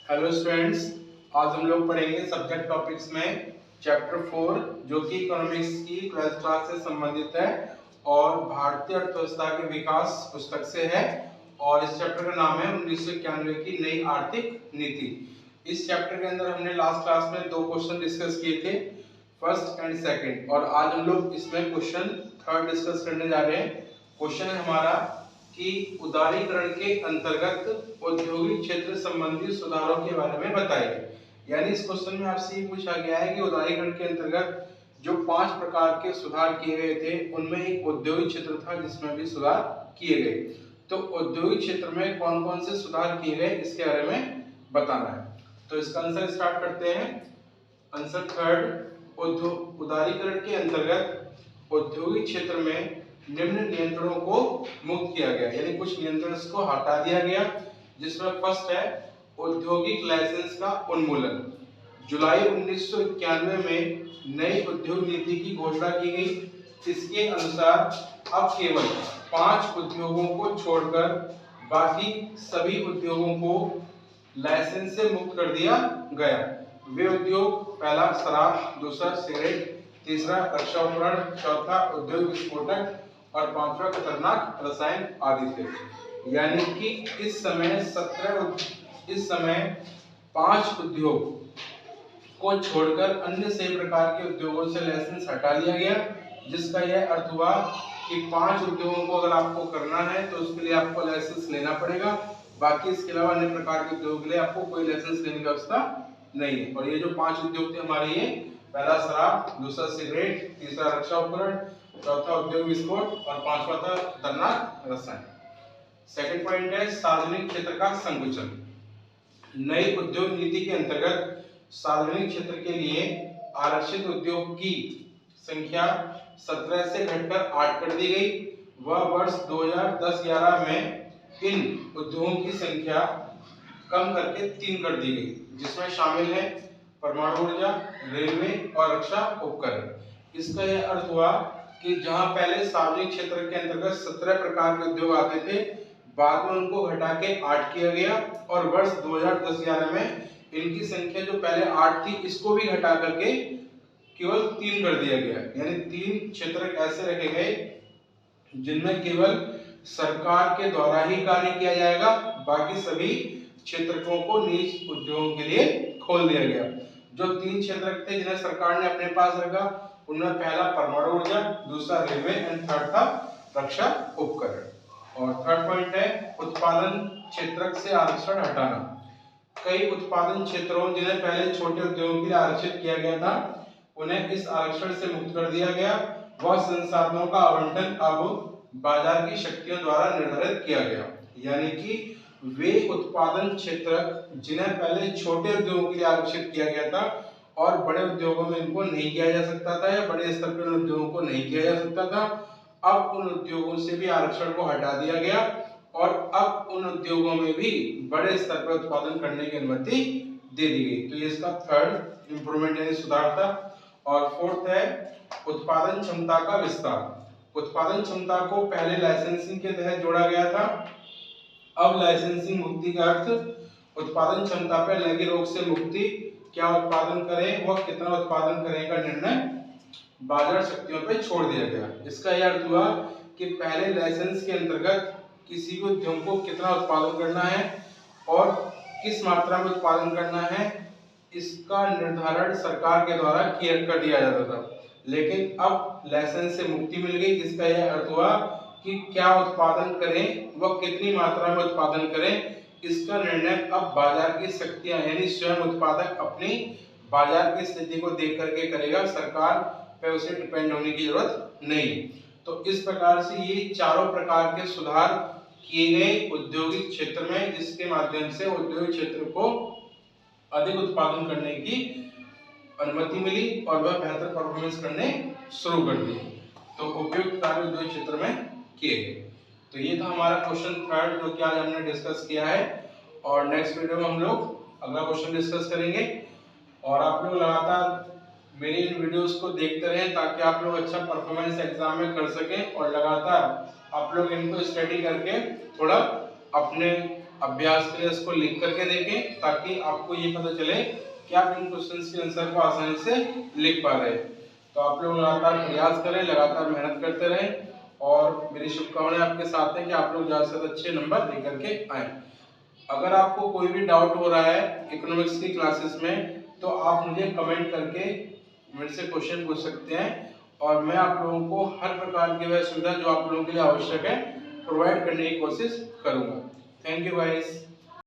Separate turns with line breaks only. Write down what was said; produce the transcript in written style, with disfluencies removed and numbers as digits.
Hello students, आज हम लोग पढ़ेंगे सब्जेक्ट टॉपिक्स में चैप्टर 4 जो कि इकोनॉमिक्स की 12th क्लास से संबंधित है और भारतीय अर्थव्यवस्था के विकास पुस्तक से है। और इस चैप्टर का नाम है 1991 की नई आर्थिक नीति। इस चैप्टर के अंदर हमने लास्ट क्लास में दो क्वेश्चन डिस्कस किए थे, फर्स्ट एंड सेकंड, और आज हम लोग इसमें क्वेश्चन थर्ड डिस्कस करने जा रहे हैं। क्वेश्चन है हमारा कि उदारीकरण के अंतर्गत औद्योगिक क्षेत्र संबंधी सुधारों के बारे में बताइए। यानी इस क्वेश्चन में आपसे ये पूछा गया है कि उदारीकरण के अंतर्गत जो 5 प्रकार के सुधार किए गए थे उनमें एक औद्योगिक क्षेत्र था जिसमें भी सुधार किए गए। तो औद्योगिक क्षेत्र में कौन कौन से सुधार किए गए इसके बारे में बताना है। तो इसका आंसर स्टार्ट करते हैं। आंसर थर्ड, उदारीकरण के अंतर्गत औद्योगिक क्षेत्र में निम्न नियंत्रणों को मुक्त किया गया, यानी कुछ नियंत्रण को हटा दिया गया, जिसमें फर्स्ट है औद्योगिक लाइसेंस का उन्मूलन। जुलाई 1991 में नई उद्योग नीति की घोषणा की गई। इसके अनुसार अब केवल 5 उद्योगों को छोड़कर बाकी सभी उद्योगों को लाइसेंस से मुक्त कर दिया गया। वे उद्योग पहला शराब, दूसरा सिगरेट, तीसरा रक्षा उपकरण, चौथा उद्योग विस्फोटक और पांचवा खतरनाक रसायन आदि थे। यानी कि इस समय 5 उद्योग को छोड़कर अन्य सभी प्रकार के उद्योगों से लाइसेंस हटा लिया गया, जिसका यह अर्थ हुआ कि 5 उद्योगों को अगर आपको करना है तो उसके लिए आपको लाइसेंस लेना पड़ेगा। बाकी इसके अलावा अन्य प्रकार के उद्योग के लिए आपको कोई लाइसेंस लेने की व्यवस्था नहीं है। और ये जो 5 उद्योग थे हमारे, ये पहला शराब, दूसरा सिगरेट, तीसरा रक्षा उपकरण, चौथा उद्योग विस्फोट और पांचवा था खतरनाक रसायन। सेकंड पॉइंट है सार्वजनिक क्षेत्र का संकुचन। नई उद्योग नीति के अंतर्गत सार्वजनिक क्षेत्र के लिए आरक्षित उद्योग की संख्या 17 से घटकर 8 कर दी गई। वह वर्ष 2010-11 में इन उद्योगों की संख्या कम करके 3 कर दी गई, जिसमें शामिल है परमाणु ऊर्जा, रेलवे और रक्षा उपकरण। इसका यह अर्थ हुआ कि जहां पहले सार्वजनिक क्षेत्र के अंतर्गत 17 प्रकार के उद्योग आते थे, बाद में उनको घटा के 8 किया गया और वर्ष 2010-11 में इनकी संख्या जो पहले 8 थी इसको भी घटा करके केवल 3 कर दिया गया। यानी 3 क्षेत्र ऐसे रखे गए जिनमें केवल सरकार के द्वारा ही कार्य किया जाएगा, बाकी सभी क्षेत्रों को निजी उद्योगों के लिए खोल दिया गया। जो 3 क्षेत्र थे जिन्हें सरकार ने अपने पास रखा, उनमें पहला परमाणु ऊर्जा, दूसरा रेलवे एंड थर्ड था रक्षा उपकरण। और थर्ड पॉइंट है उत्पादन क्षेत्र से आरक्षण हटाना। कई उत्पादन क्षेत्रों जिन्हें पहले छोटे उद्योगों के लिए आरक्षित किया गया था, उन्हें इस आरक्षण से मुक्त कर दिया गया। वह संसाधनों का आवंटन अब बाजार की शक्तियों द्वारा निर्धारित किया गया। यानी कि वे उत्पादन क्षेत्र जिन्हें पहले छोटे उद्योगों के लिए आरक्षित किया गया था और बड़े उद्योगों में इनको नहीं किया जा सकता था या बड़े स्तर पर उद्योगों को नहीं किया जा सकता था, अब उन उद्योगों से भी आरक्षण को हटा दिया गया और अब उन उद्योगों में भी बड़े स्तर पर उत्पादन करने की अनुमति दे दी गई। तो ये इसका थर्ड इंप्रूवमेंट यानी सुधार था। और फोर्थ है उत्पादन क्षमता का विस्तार। उत्पादन क्षमता को पहले लाइसेंसिंग के तहत जोड़ा गया था, अब लाइसेंसिंग मुक्ति का अर्थ उत्पादन क्षमता पर लगे रोग से मुक्ति। क्या उत्पादन करें, वह कितना उत्पादन करें का निर्णय बाजार शक्तियों पर छोड़ दिया गया। इसका यह अर्थ हुआ कि पहले लाइसेंस के अंतर्गत किसी भी उद्योग को कितना उत्पादन करना है और किस मात्रा में उत्पादन करना है, इसका निर्धारण सरकार के द्वारा कर दिया जाता था। लेकिन अब लाइसेंस से मुक्ति मिल गई, जिसका यह अर्थ हुआ कि क्या उत्पादन करें व कितनी मात्रा में उत्पादन करें, इसका निर्णय अब बाजार की शक्तियां यानी स्वयं उत्पादक अपनी बाजार की स्थिति को देख करके करेगा, सरकार पे उसे डिपेंड होने की जरूरत नहीं। तो इस प्रकार से ये चारों प्रकार के सुधार किए गए औद्योगिक क्षेत्र में, जिसके माध्यम से औद्योगिक क्षेत्र को अधिक उत्पादन करने की अनुमति मिली और वह बेहतर परफॉर्मेंस करने शुरू कर दी। तो उपयुक्त कार्य उद्योग क्षेत्र में किए गए। तो ये था हमारा क्वेश्चन थर्ड जो कि आज हमने डिस्कस किया है। और नेक्स्ट वीडियो में हम लोग अगला क्वेश्चन डिस्कस करेंगे। और आप लोग लगातार मेरी इन वीडियोस को देखते रहें ताकि आप लोग अच्छा परफॉर्मेंस एग्जाम में कर सकें और लगातार आप लोग इनको स्टडी करके थोड़ा अपने अभ्यास के लिए इसको लिख करके देखें, ताकि आपको ये पता चले कि आप इन क्वेश्चंस के आंसर को आसानी से लिख पा रहे हैं। तो आप लोग लगातार प्रयास करें, लगातार मेहनत करते रहें, और मेरी शुभकामनाएं आपके साथ है कि आप लोग ज़्यादा से ज़्यादा अच्छे नंबर लेकर के आए। अगर आपको कोई भी डाउट हो रहा है इकोनॉमिक्स की क्लासेस में, तो आप मुझे कमेंट करके मेरे से क्वेश्चन पूछ सकते हैं, और मैं आप लोगों को हर प्रकार की वह सुविधा जो आप लोगों के लिए आवश्यक है प्रोवाइड करने की कोशिश करूंगा। Thank you guys.